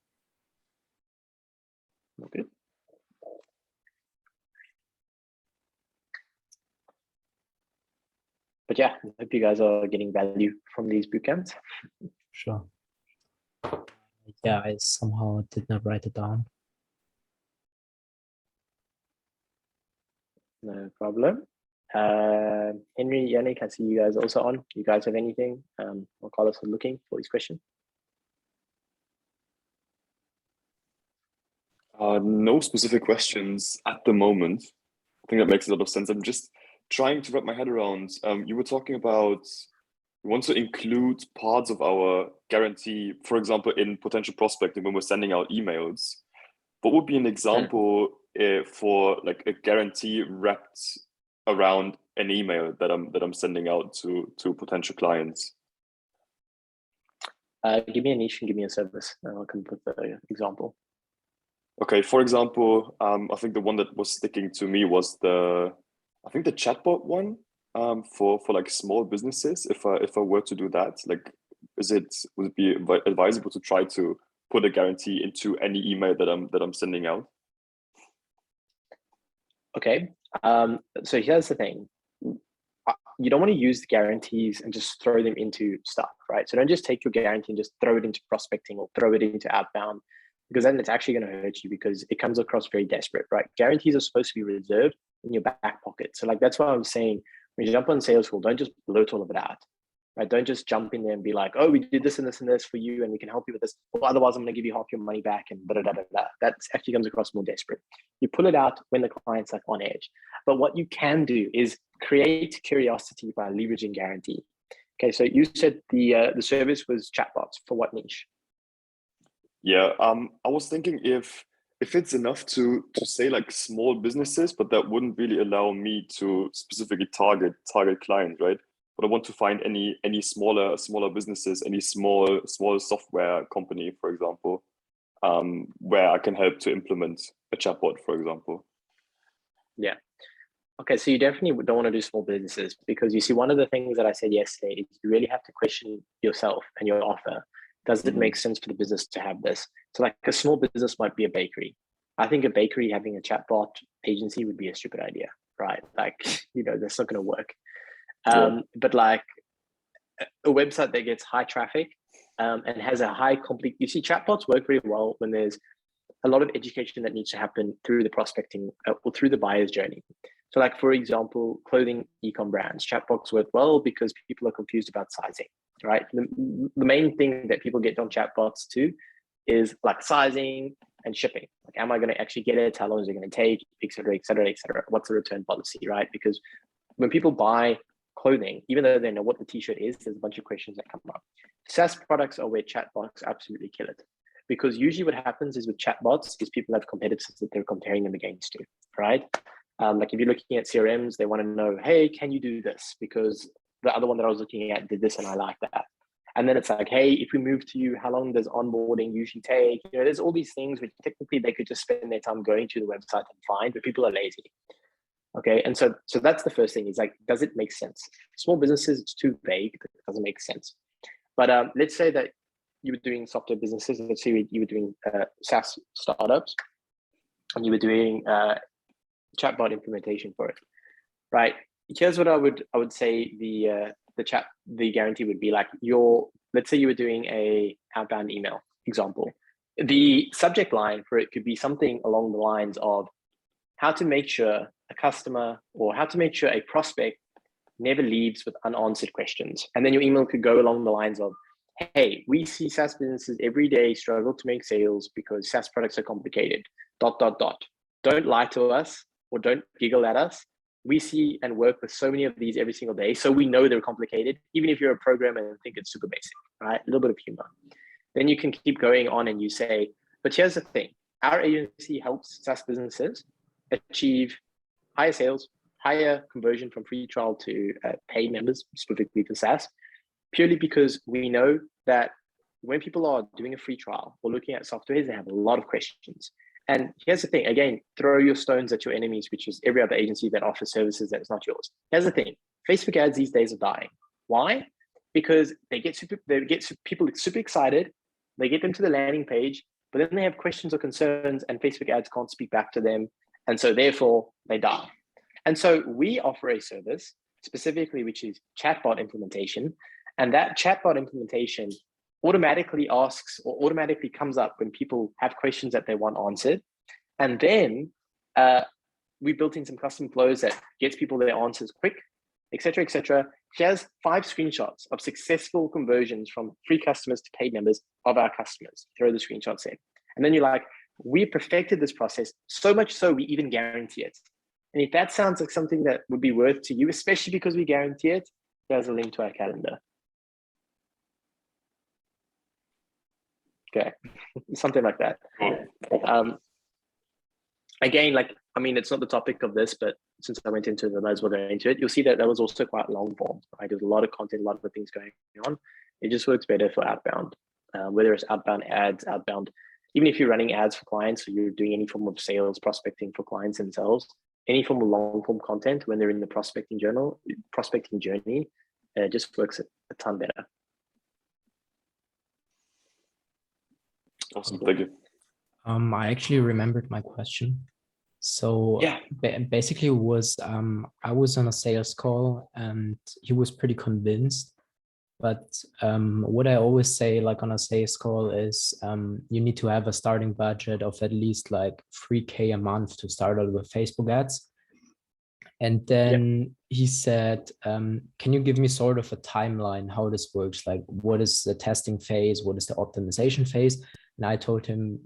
Okay. But yeah, I hope you guys are getting value from these bootcamps. Sure. Yeah, I somehow did not write it down. No problem. Henry, Yannick, I see you guys also on. You guys have anything? Or Carlos is looking for his question. No specific questions at the moment. I think that makes a lot of sense. I'm just trying to wrap my head around. You were talking about we want to include parts of our guarantee, for example, in potential prospecting when we're sending out emails. What would be an example for like a guarantee wrapped around an email that I'm sending out to potential clients? Give me a niche and give me a service, and I'll come up with the example. Okay, for example, I think the one that was sticking to me was the chatbot one for like small businesses. If I were to do that, like, would it be advisable to try to put a guarantee into any email that I'm sending out? Okay, so here's the thing. You don't want to use the guarantees and just throw them into stuff, right? So don't just take your guarantee and just throw it into prospecting or throw it into outbound, because then it's actually going to hurt you because it comes across very desperate, right? Guarantees are supposed to be reserved in your back pocket. So like, that's why I'm saying when you jump on sales call, don't just bloat all of it out, right? Don't just jump in there and be like, oh, we did this and this and this for you and we can help you with this. Well, otherwise I'm going to give you half your money back and da da da da. That actually comes across more desperate. You pull it out when the client's like on edge. But what you can do is create curiosity by leveraging guarantee. Okay, so you said the service was chatbots. For what niche? Yeah, I was thinking if it's enough to say like small businesses, but that wouldn't really allow me to specifically target clients, right? But I want to find any smaller businesses, any small software company, for example, where I can help to implement a chatbot, for example. Yeah. Okay, so you definitely don't want to do small businesses, because you see, one of the things that I said yesterday is you really have to question yourself and your offer. Does it make sense for the business to have this? So like a small business might be a bakery. I think a bakery having a chatbot agency would be a stupid idea, right? Like, that's not going to work. But like a website that gets high traffic and has a high complete, you see, chatbots work very well when there's a lot of education that needs to happen through the prospecting or through the buyer's journey. So like, for example, clothing e-com brands, chatbots work well because people are confused about sizing, right? The main thing that people get on chatbots too is like sizing and shipping. Like, am I going to actually get it? How long is it going to take? Et cetera, et cetera, et cetera. What's the return policy, right? Because when people buy clothing, even though they know what the t-shirt is, there's a bunch of questions that come up. SaaS products are where chatbots absolutely kill it. Because usually what happens is with chatbots is people have competitors that they're comparing them against to, right? Like if you're looking at CRMs, they want to know, hey, can you do this? Because the other one that I was looking at did this and I like that. And then it's like, hey, if we move to you, how long does onboarding usually take? You know, there's all these things which technically they could just spend their time going to the website and find, but people are lazy. Okay, and so that's the first thing is like, does it make sense? Small businesses, it's too vague, it doesn't make sense. But let's say that you were doing software businesses. Let's say you were doing SaaS startups, and you were doing chatbot implementation for it, right? Here's what I would say the guarantee would be like. Let's say you were doing a outbound email example. The subject line for it could be something along the lines of how to make sure a customer or how to make sure a prospect never leaves with unanswered questions. And then your email could go along the lines of, hey, we see SaaS businesses every day struggle to make sales because SaaS products are complicated, ... Don't lie to us or don't giggle at us. We see and work with so many of these every single day. So we know they're complicated, even if you're a programmer and think it's super basic, right? A little bit of humor. Then you can keep going on and you say, but here's the thing. Our agency helps SaaS businesses achieve higher sales, higher conversion from free trial to paid members, specifically for SaaS, purely because we know that when people are doing a free trial or looking at softwares, they have a lot of questions. And here's the thing, again, throw your stones at your enemies, which is every other agency that offers services that is not yours. Here's the thing, Facebook ads these days are dying. Why? Because people super excited, they get them to the landing page, but then they have questions or concerns and Facebook ads can't speak back to them. And so therefore they die. And so we offer a service specifically, which is chatbot implementation. And that chatbot implementation automatically asks or automatically comes up when people have questions that they want answered. And then we built in some custom flows that gets people their answers quick, et cetera, et cetera. Here's 5 screenshots of successful conversions from free customers to paid members of our customers. Throw the screenshots in. And then you're like, we perfected this process so much so we even guarantee it. And if that sounds like something that would be worth to you, especially because we guarantee it, there's a link to our calendar. Okay, something like that. Again, like, I mean, it's not the topic of this, but since I went into it, I might as well go into it. You'll see that was also quite long form, right? There's a lot of content, a lot of things going on. It just works better for outbound, whether it's outbound ads, outbound, even if you're running ads for clients or you're doing any form of sales prospecting for clients themselves, any form of long form content when they're in the prospecting journey, just works a ton better. Awesome, thank you. I actually remembered my question. So yeah, basically was I was on a sales call and he was pretty convinced. But what I always say, like on a sales call, is you need to have a starting budget of at least like 3K a month to start out with Facebook ads. And then he said, can you give me sort of a timeline how this works? Like, what is the testing phase? What is the optimization phase? And I told him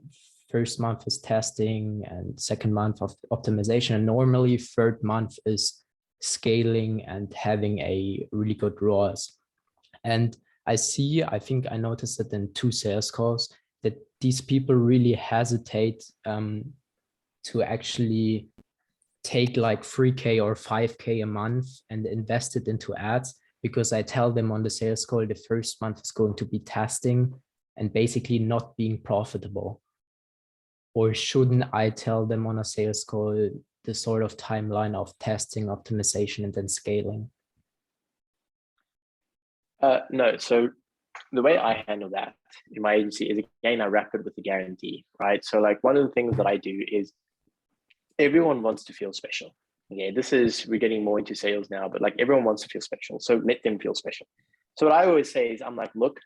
first month is testing and second month of optimization. And normally third month is scaling and having a really good ROAS. And I think I noticed that in 2 sales calls that these people really hesitate to actually take like 3K or 5K a month and invest it into ads, because I tell them on the sales call the first month is going to be testing and basically not being profitable. Or shouldn't I tell them on a sales call the sort of timeline of testing, optimization, and then scaling? No, so the way I handle that in my agency is, again, I wrap it with the guarantee, right? So like one of the things that I do is everyone wants to feel special. Okay, we're getting more into sales now, but like everyone wants to feel special. So let them feel special. So what I always say is, I'm like, look,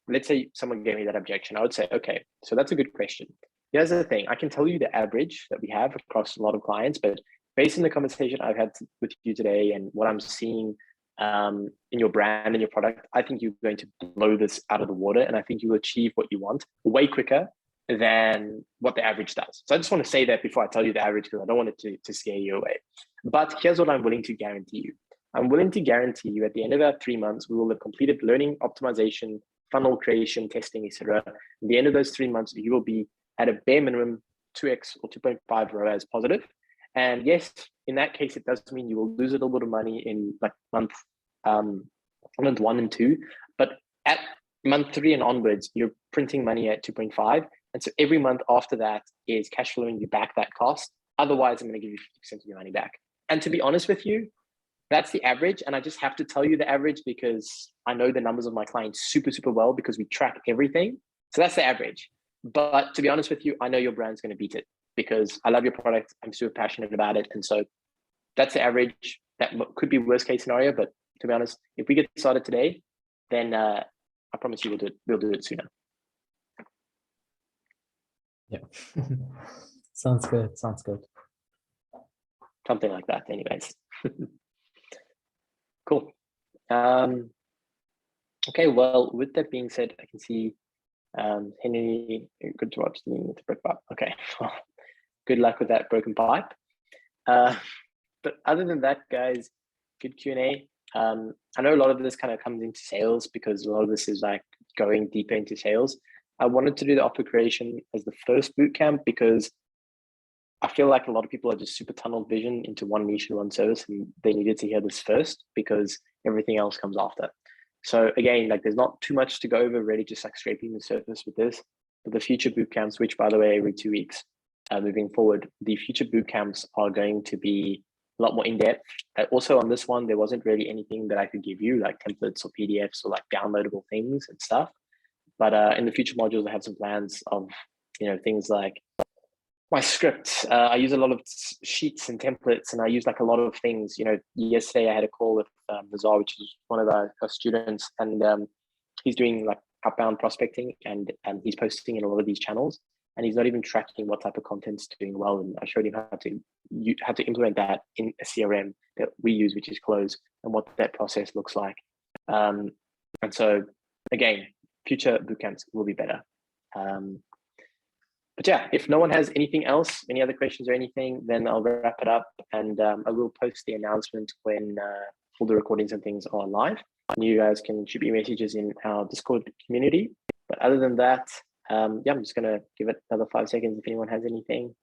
let's say someone gave me that objection. I would say, okay, so that's a good question. Here's the thing. I can tell you the average that we have across a lot of clients, but based on the conversation I've had with you today and what I'm seeing in your brand and your product, I think you're going to blow this out of the water, and I think you will achieve what you want way quicker than what the average does. So I just want to say that before I tell you the average, because I don't want it to scare you away. But here's what I'm willing to guarantee you. I'm willing to guarantee you at the end of our 3 months, we will have completed learning, optimization, funnel creation, testing, etc. At the end of those 3 months, you will be at a bare minimum 2x or 2.5 ROAS positive. And yes, in that case, it does mean you will lose a little bit of money in like month 1 and 2. But at month 3 and onwards, you're printing money at 2.5. And so every month after that is cash flowing you back that cost. Otherwise, I'm going to give you 50% of your money back. And to be honest with you, that's the average. And I just have to tell you the average because I know the numbers of my clients super, super well because we track everything. So that's the average. But to be honest with you, I know your brand's going to beat it because I love your product. I'm super passionate about it. And so that's the average. That could be worst case scenario. But to be honest, if we get started today, then I promise you we'll do it sooner. Yeah. Sounds good. Sounds good. Something like that anyways. Cool. Okay, well, with that being said, I can see Henry, good to watch me with the brick pipe. Okay, good luck with that broken pipe. But other than that, guys, good Q&A. I know a lot of this kind of comes into sales because a lot of this is like going deeper into sales. I wanted to do the offer creation as the first bootcamp because I feel like a lot of people are just super tunnel vision into one niche and one service, and they needed to hear this first because everything else comes after. So again, like there's not too much to go over, really just like scraping the surface with this. But the future bootcamps, which by the way, every 2 weeks moving forward, the future bootcamps are going to be a lot more in-depth. Also on this one, there wasn't really anything that I could give you like templates or PDFs or like downloadable things and stuff. But in the future modules, I have some plans of, things like my script. I use a lot of sheets and templates, and I use like a lot of things. Yesterday I had a call with Nazar, which is one of our students, and he's doing like outbound prospecting, and he's posting in a lot of these channels, and he's not even tracking what type of content's doing well. And I showed him how to implement that in a CRM that we use, which is Close, and what that process looks like. And so again, future bootcamps will be better. But yeah, if no one has anything else, any other questions or anything, then I'll wrap it up, and I will post the announcement when all the recordings and things are live. And you guys can shoot me messages in our Discord community. But other than that, I'm just going to give it another 5 seconds if anyone has anything.